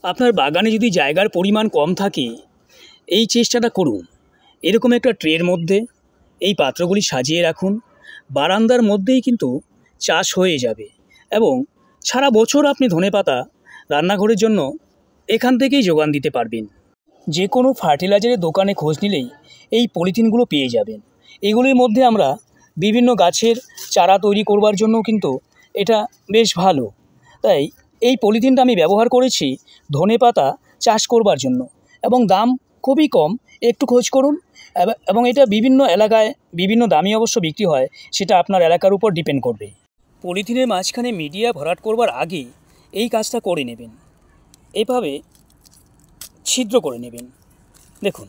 আপনার বাগানে যদি জায়গার পরিমাণ কম থাকে, এই চেষ্টাটা করুন। এরকম একটা ট্রের মধ্যে এই পাত্রগুলি সাজিয়ে রাখুন। বারান্দার মধ্যেই কিন্তু চাষ হয়ে যাবে এবং সারা বছর আপনি ধনেপাতা রান্নাঘরের জন্য এখান থেকেই যোগান দিতে পারবেন। যে কোনো ফার্টিলাইজারের দোকানে খোঁজ নিলেই এই পলিথিনগুলো পেয়ে যাবেন। এগুলির মধ্যে আমরা বিভিন্ন গাছের চারা তৈরি করবার জন্য কিন্তু এটা বেশ ভালো। তাই এই পলিথিনটা আমি ব্যবহার করেছি ধনেপাতা চাষ করবার জন্য এবং দাম খুবই কম। একটু খোঁজ করুন এবং এটা বিভিন্ন এলাকায় বিভিন্ন দামে অবশ্য বিক্রি হয়, সেটা আপনার এলাকার উপর ডিপেন্ড করবে। পলিথিনের মাঝখানে মিডিয়া ভরাট করবার আগে এই কাজটা করে নেবেন। এভাবে ছিদ্র করে নেবেন। দেখুন,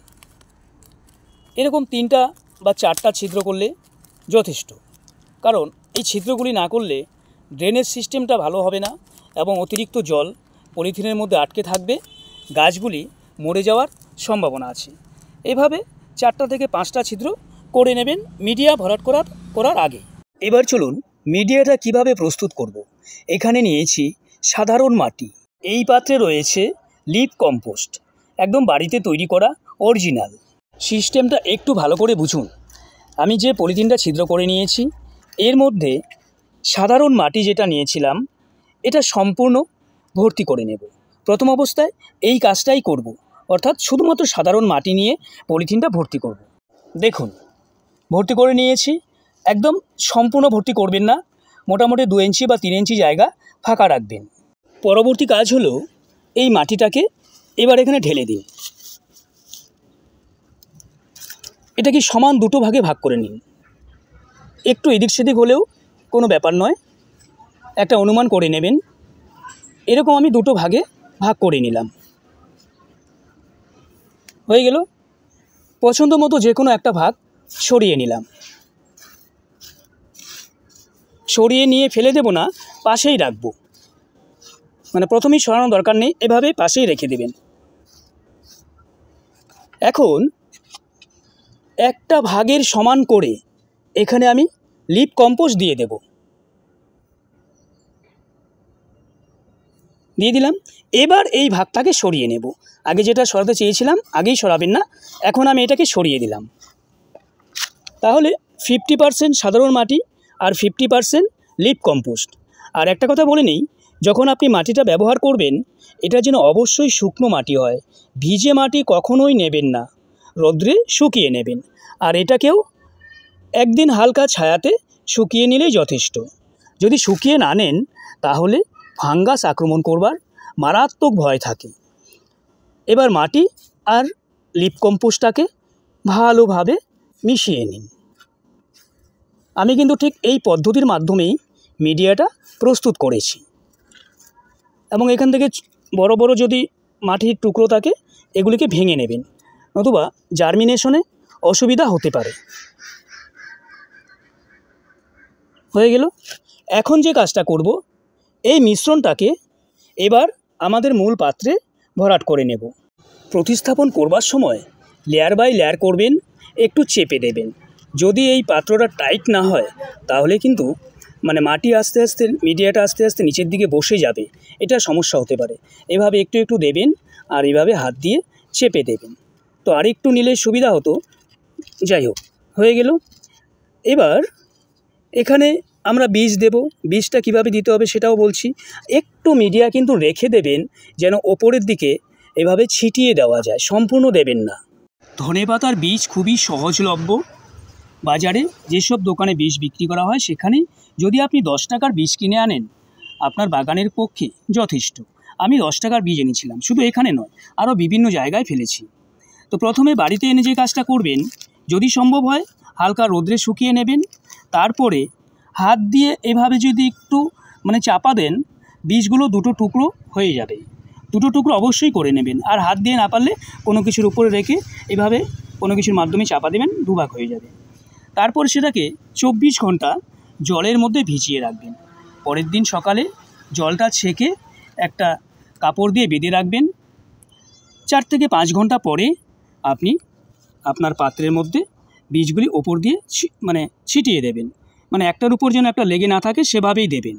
এরকম 3টা বা 4টা ছিদ্র করলে যথেষ্ট, কারণ এই ছিদ্রগুলি না করলে ড্রেনেজ সিস্টেমটা ভালো হবে না এবং অতিরিক্ত জল পলিথিনের মধ্যে আটকে থাকবে, গাছগুলি মরে যাওয়ার সম্ভাবনা আছে। এভাবে 4টা থেকে 5টা ছিদ্র করে নেবেন মিডিয়া ভরাট করার আগে। এবার চলুন মিডিয়াটা কিভাবে প্রস্তুত করব। এখানে নিয়েছি সাধারণ মাটি। এই পাত্রে রয়েছে লিপ কম্পোস্ট, একদম বাড়িতে তৈরি করা অরিজিনাল। সিস্টেমটা একটু ভালো করে বুঝুন। আমি যে পলিথিনটা ছিদ্র করে নিয়েছি এর মধ্যে সাধারণ মাটি যেটা নিয়েছিলাম এটা সম্পূর্ণ ভর্তি করে নেব। প্রথম অবস্থায় এই কাজটাই করব, অর্থাৎ শুধুমাত্র সাধারণ মাটি নিয়ে পলিথিনটা ভর্তি করব। দেখুন, ভর্তি করে নিয়েছি। একদম সম্পূর্ণ ভর্তি করবেন না, মোটামুটি 2 ইঞ্চি বা 3 ইঞ্চি জায়গা ফাঁকা রাখবেন। পরবর্তী কাজ হলো এই মাটিটাকে এবার এখানে ঢেলে দিন। এটাকে সমান 2টো ভাগে ভাগ করে নিন। একটু এদিক সেদিক হলেও কোনো ব্যাপার নয়, একটা অনুমান করে নেবেন। এরকম আমি 2টো ভাগে ভাগ করে নিলাম। হয়ে গেল। পছন্দ মতো যে কোনো একটা ভাগ সরিয়ে নিলাম। সরিয়ে নিয়ে ফেলে দেব না, পাশেই রাখবো। মানে প্রথমেই সরানোর দরকার নেই, এভাবে পাশেই রেখে দেবেন। এখন একটা ভাগের সমান করে এখানে আমি লিপ কম্পোস্ট দিয়ে দেব। দিয়ে দিলাম। এবার এই ভাগটাকে সরিয়ে নেব। আগে যেটা সরাতে চেয়েছিলাম আগেই সরাবেন না, এখন আমি এটাকে সরিয়ে দিলাম। তাহলে 50% সাধারণ মাটি আর 50% লিপ কম্পোস্ট। আর একটা কথা বলে নিই, যখন আপনি মাটিটা ব্যবহার করবেন এটা যেন অবশ্যই শুকনো মাটি হয়। ভিজে মাটি কখনোই নেবেন না, রোদ্রে শুকিয়ে নেবেন। আর এটাকেও একদিন হালকা ছায়াতে শুকিয়ে নিলেই যথেষ্ট। যদি শুকিয়ে না নেন তাহলে ফাঙ্গাস আক্রমণ করবার মারাত্মক ভয় থাকে। এবার মাটি আর লিপ কম্পোস্টটাকে ভালোভাবে মিশিয়ে নিন। আমি কিন্তু ঠিক এই পদ্ধতির মাধ্যমেই মিডিয়াটা প্রস্তুত করেছি। এবং এখান থেকে বড় বড় যদি মাটির টুকরো থাকে এগুলিকে ভেঙে নেবেন, নতুবা জার্মিনেশনে অসুবিধা হতে পারে। হয়ে গেল। এখন যে কাজটা করব, এই মিশ্রণটাকে এবার আমাদের মূল পাত্রে ভরাট করে নেব। প্রতিস্থাপন করবার সময় লেয়ার বাই লেয়ার করবেন, একটু চেপে দেবেন। যদি এই পাত্রটা টাইট না হয় তাহলে কিন্তু মাটি আস্তে আস্তে মিডিয়াটা আস্তে আস্তে নিচের দিকে বসে যাবে, এটা সমস্যা হতে পারে। এভাবে একটু একটু দেবেন আর এভাবে হাত দিয়ে চেপে দেবেন। তো আরেকটু নিলে সুবিধা হতো, যাই হোক হয়ে গেল। এবার এখানে আমরা বীজ দেব। বীজটা কিভাবে দিতে হবে সেটাও বলছি। একটু মিডিয়া কিন্তু রেখে দেবেন যেন ওপরের দিকে এভাবে ছিটিয়ে দেওয়া যায়, সম্পূর্ণ দেবেন না। ধনেপাতার বীজ খুবই সহজলভ্য। বাজারে যেসব দোকানে বীজ বিক্রি করা হয় সেখানে যদি আপনি 10 টাকার বীজ কিনে আনেন আপনার বাগানের পক্ষে যথেষ্ট। আমি 10 টাকার বীজ এনেছিলাম, শুধু এখানে নয় আরও বিভিন্ন জায়গায় ফেলেছি। তো প্রথমে বাড়িতে এনে যে কাজটা করবেন, যদি সম্ভব হয় হালকা রোদ্রে শুকিয়ে নেবেন। তারপরে হাত দিয়ে এভাবে যদি একটু চাপা দেন, বীজগুলো 2টো টুকরো হয়ে যাবে। 2টো টুকরো অবশ্যই করে নেবেন। আর হাত দিয়ে না পারলে কোনো কিছুর উপরে রেখে এভাবে কোনো কিছুর মাধ্যমে চাপা দেবেন, 2 ভাগ হয়ে যাবে। তারপর সেটাকে 24 ঘন্টা জলের মধ্যে ভিজিয়ে রাখবেন। পরের দিন সকালে জলটা ছেঁকে একটা কাপড় দিয়ে বেঁধে রাখবেন। 4 থেকে 5 ঘন্টা পরে আপনি আপনার পাত্রের মধ্যে বীজগুলি ওপর দিয়ে ছিটিয়ে দেবেন। একটার উপর যেন একটা লেগে না থাকে সেভাবেই দেবেন।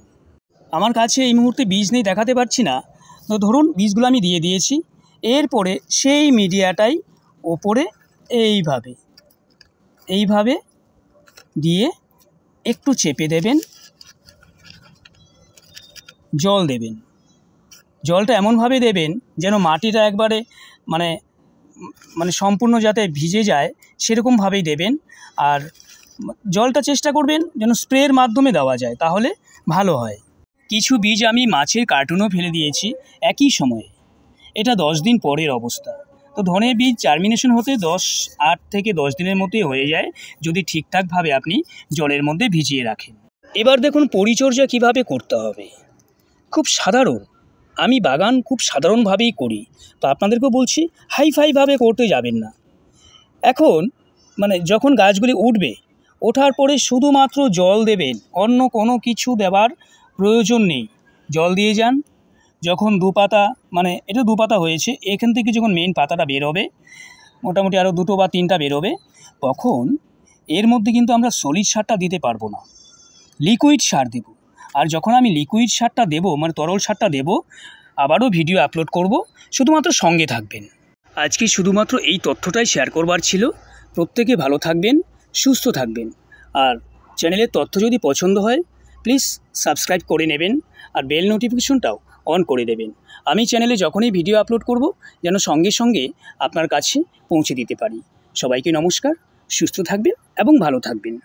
আমার কাছে এই মুহূর্তে বীজ নেই, দেখাতে পারছি না, তো ধরুন বীজগুলো আমি দিয়ে দিয়েছি। এরপরে সেই মিডিয়াটাই ওপরে এইভাবে দিয়ে একটু চেপে দেবেন, জল দেবেন। জলটা এমনভাবে দেবেন যেন মাটিটা একবারে মানে সম্পূর্ণ যাতে ভিজে যায় সেরকমভাবেই দেবেন। আর জলটা চেষ্টা করবেন যেন স্প্রের মাধ্যমে দেওয়া যায়, তাহলে ভালো হয়। কিছু বীজ আমি মাছের কার্টুনও ফেলে দিয়েছি একই সময়ে। এটা 10 দিন পরের অবস্থা। তো ধনে বীজ জার্মিনেশন হতে 8 থেকে 10 দিনের মধ্যেই হয়ে যায়, যদি ঠিকঠাকভাবে আপনি জলের মধ্যে ভিজিয়ে রাখেন। এবার দেখুন পরিচর্যা কিভাবে করতে হবে। খুব সাধারণ, আমি বাগান খুব সাধারণভাবেই করি, তো আপনাদেরকেও বলছি হাইফাইভাবে করতে যাবেন না। এখন যখন গাছগুলি উঠবে, ওঠার পরে শুধুমাত্র জল দেবেন, অন্য কোনো কিছু দেওয়ার প্রয়োজন নেই। জল দিয়ে যান। যখন দুপাতা এটা দুপাতা হয়েছে, এখান থেকে যখন মেন পাতাটা বেরোবে, মোটামুটি আরও 2 বা 3টা বেরোবে, তখন এর মধ্যে কিন্তু আমরা সলিড সারটা দিতে পারবো না, লিকুইড সার দেব। আর যখন আমি লিকুইড সারটা দেবো, তরল সারটা দেব, আবারও ভিডিও আপলোড করব, শুধুমাত্র সঙ্গে থাকবেন। আজকে শুধুমাত্র এই তথ্যটাই শেয়ার করবার ছিল। প্রত্যেকে ভালো থাকবেন, সুস্থ থাকবেন। আর চ্যানেলের তথ্য যদি পছন্দ হয় প্লিজ সাবস্ক্রাইব করে নেবেন, আর বেল নোটিফিকেশনটাও অন করে দেবেন। আমি চ্যানেলে যখনই ভিডিও আপলোড করব যেন সঙ্গে সঙ্গে আপনার কাছে পৌঁছে দিতে পারি। সবাইকে নমস্কার, সুস্থ থাকবেন এবং ভালো থাকবেন।